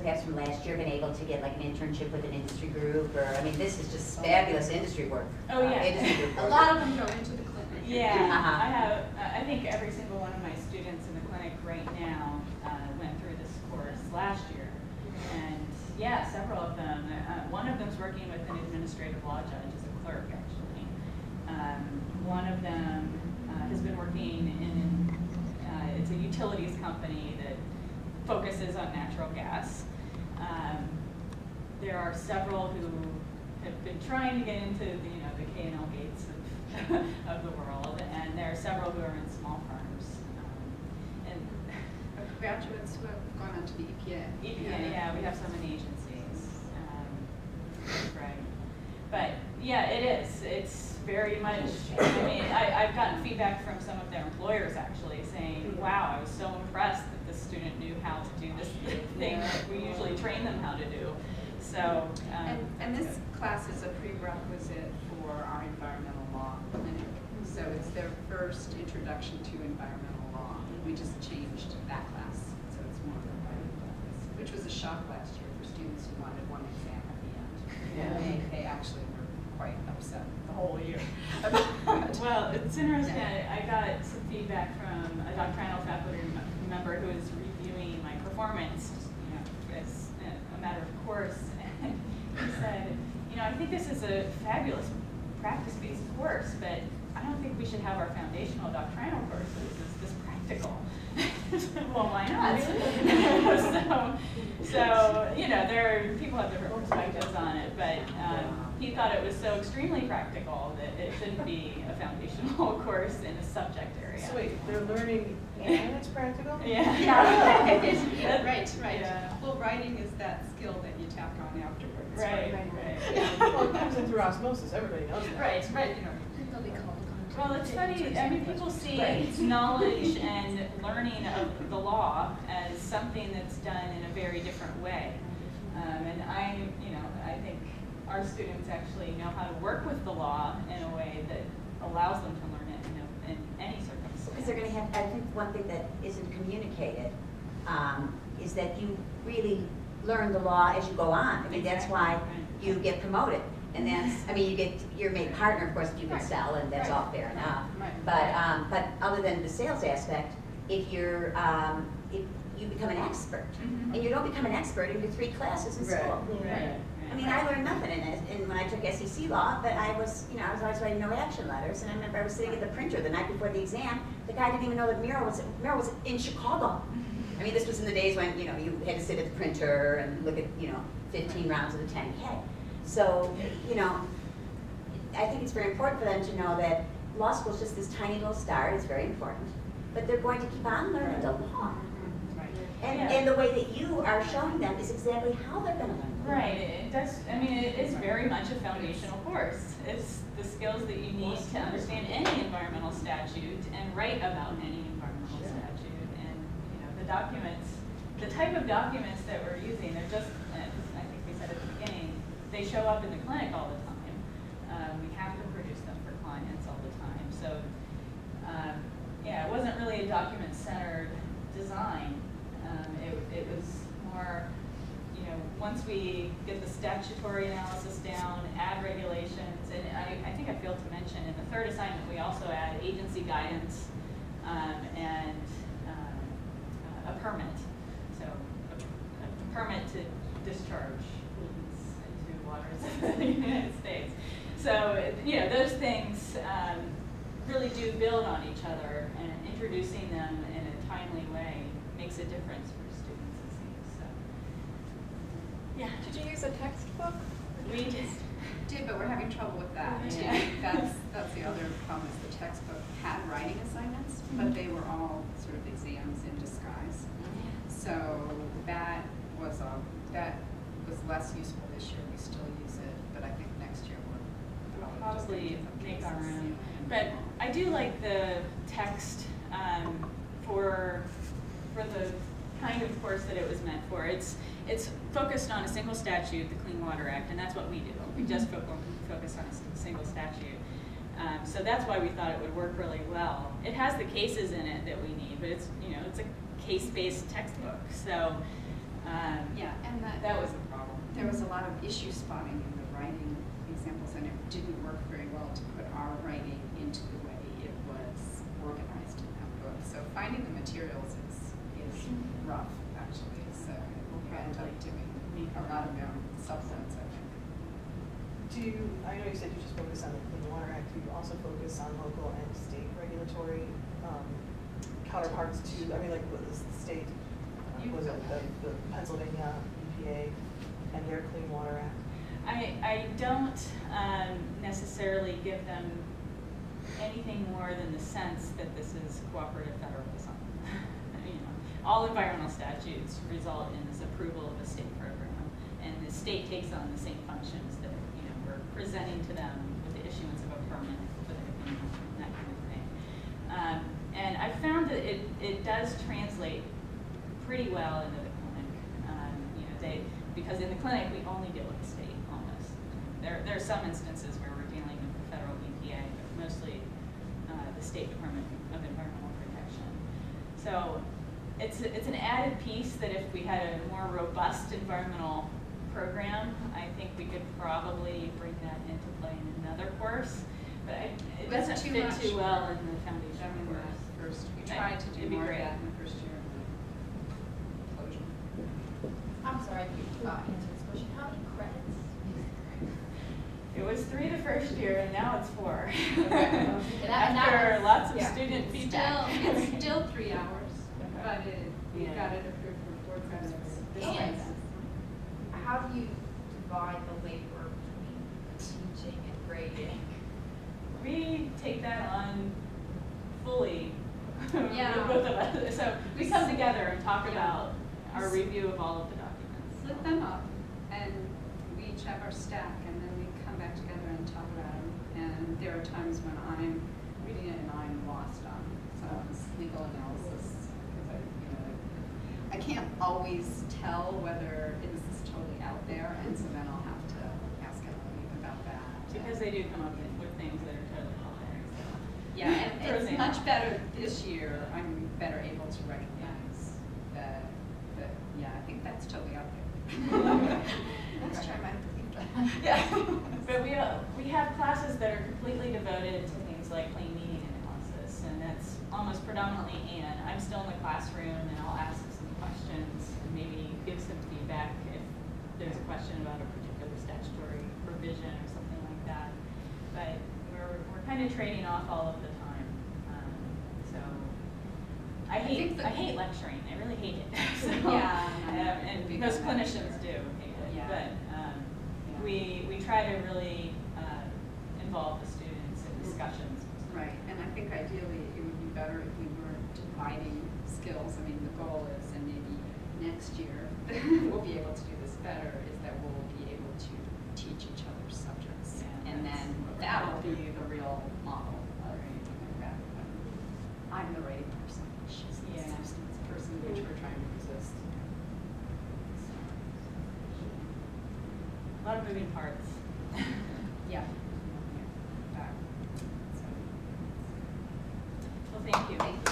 perhaps from last year been able to get like an internship with an industry group, or I mean, this is just fabulous industry work. Oh yeah, industry group work. A lot of them go into the clinic. Yeah, I have. I think every single one of my students in the clinic right now went through this course last year, and yeah, several of them. One of them's working with an administrative law judge as a clerk, actually. One of them has been working in it's a utilities company that focuses on natural gas. There are several who have been trying to get into the K&L Gates of the world, and there are several who are in small firms. And graduates who have gone on to the EPA. EPA, yeah, we have so many agencies. Right. But yeah, it is. It's very much, I mean, I've gotten feedback from some of their employers actually saying, wow, I was so impressed that this student knew how to do this thing that we usually train them how to do. So, and this class is a prerequisite for our environmental law clinic. So it's their first introduction to environmental law. We just changed that class, so it's more of a writing class, which was a shock last year for students who wanted one exam at the end. Yeah. They actually were quite upset the whole year. Well, it's interesting. I got some feedback from a doctrinal faculty member who is reviewing my performance, as a matter of course. And he said, I think this is a fabulous practice-based course, but I don't think we should have our foundational doctrinal courses as this practical. Well, why not? so people have different perspectives on it, but he thought it was so extremely practical that it shouldn't be a foundational course in a subject area. So wait, they're learning and it's practical? Yeah. Yeah. Right. Yeah. Well, writing is that skill that you tack on afterwards. Right. Yeah. Well, it comes in through osmosis. Everybody knows that. Right. Well, it's funny. I mean, people see knowledge and learning of the law as something that's done in a very different way. And I think our students actually know how to work with the law in a way that allows them to learn it in any circumstance. Because they're going to have, I think one thing that isn't communicated is that you really learn the law as you go on. I mean, that's why you get promoted. And that's, I mean, you're made partner, of course, if you can sell, and that's all fair enough. But other than the sales aspect, if you become an expert, and you don't become an expert in your 3 classes in school. Right. I mean, I learned nothing in it, and when I took SEC law, but I was always writing no action letters, and I remember I was sitting at the printer the night before the exam. The guy didn't even know that Mira was in Chicago. I mean, this was in the days when you had to sit at the printer and look at 15 rounds of the 10K. So I think it's very important for them to know that law school is just this tiny little start. It's very important, but they're going to keep on learning the law. And the way that you are showing them is exactly how they're going to learn. Right. It does. I mean, it is very much a foundational course. It's the skills that you need to understand any environmental statute and write about any environmental statute. And the documents, the type of documents that we're using, they're just. I think we said at the beginning, they show up in the clinic all the time. We have to produce them for clients all the time. So, it wasn't really a document-centered design. It was more, once we get the statutory analysis down, add regulations, and I think I failed to mention in the 3rd assignment we also add agency guidance and a permit. So a permit to discharge into waters of the United States. So those things really do build on each other, and introducing them in a timely way makes a difference for students, it seems. So, yeah. Did you use a textbook? We did, but we're having trouble with that. Yeah. That's the other problem. Is the textbook had writing assignments, but they were all sort of exams in disguise. So that was less useful this year. We still use it, but I think next year we'll probably make our own. But I do like the text for the kind of course that it was meant for. It's focused on a single statute, the Clean Water Act, and that's what we do. We just focus on a single statute. So that's why we thought it would work really well. It has the cases in it that we need, but it's a case-based textbook. So and lot of issue spotting in the writing examples, and it didn't work very well to put our writing into the way it was organized in that book. So finding the materials is rough, actually. So we end up doing a lot of our substance, I think. I know you said you just focus on the Clean Water Act. Do you also focus on local and state regulatory counterparts to, I mean, like what is the state, was it the Pennsylvania EPA and their Clean Water Act? I don't necessarily give them anything more than the sense that this is cooperative federalism. You know, all environmental statutes result in this approval of a state program, and the state takes on the same functions that we're presenting to them with the issuance of a permit for their opinion and that kind of thing. And I found that it does translate pretty well into the clinic. Because in the clinic we only deal with the state almost. There are some instances where we're dealing with the federal EPA, but mostly the State Department of Environmental Protection. So it's an added piece that if we had a more robust environmental program, I think we could probably bring that into play in another course. But it doesn't fit too well in the foundation course. We tried to do more of that in the first year. Closure. I'm sorry if you answered this question. How many credits? It was 3 the first year, and now it's 4. Okay. After lots of yeah. student feedback. It's still 3 hours, but we got it approved for 4 credits. And how do you divide the labor between teaching and grading? We take that on fully, Yeah. both of us. So we come together and talk about our review of all of the documents. Split them up, and we each have our stack, and then we come back together and talk about them. And there are times when I'm reading it and I'm lost on some of this legal analysis, because I can't always tell whether this is totally out there, and so then I'll have to ask Emily about that. Because they do come up with things that are totally out there. So. Yeah, and it's Frozen. much better this year. I'm better able to recognize that yeah, I think that's totally out there. Let's try my Yeah. But we have classes that are completely devoted to things like plain meaning analysis, and that's almost predominantly Anne. I'm still in the classroom, and I'll ask some questions and maybe give some feedback if there's a question about a particular statutory provision or something like that. But we're kind of trading off all of the time. So I hate lecturing. I really hate it. So, and most clinicians do hate it. Yeah. But we try to really involve the students in discussions. Right, and I think ideally it would be better if we were dividing skills. I mean, the goal is, and maybe next year we'll be able to do this better, is that we'll be able to teach each other's subjects. Yeah, and then that will be the real model of that. I'm the writing person, she's the substance person, which we're trying to resist. A lot of moving parts. Yeah. Well, thank you. Thank you.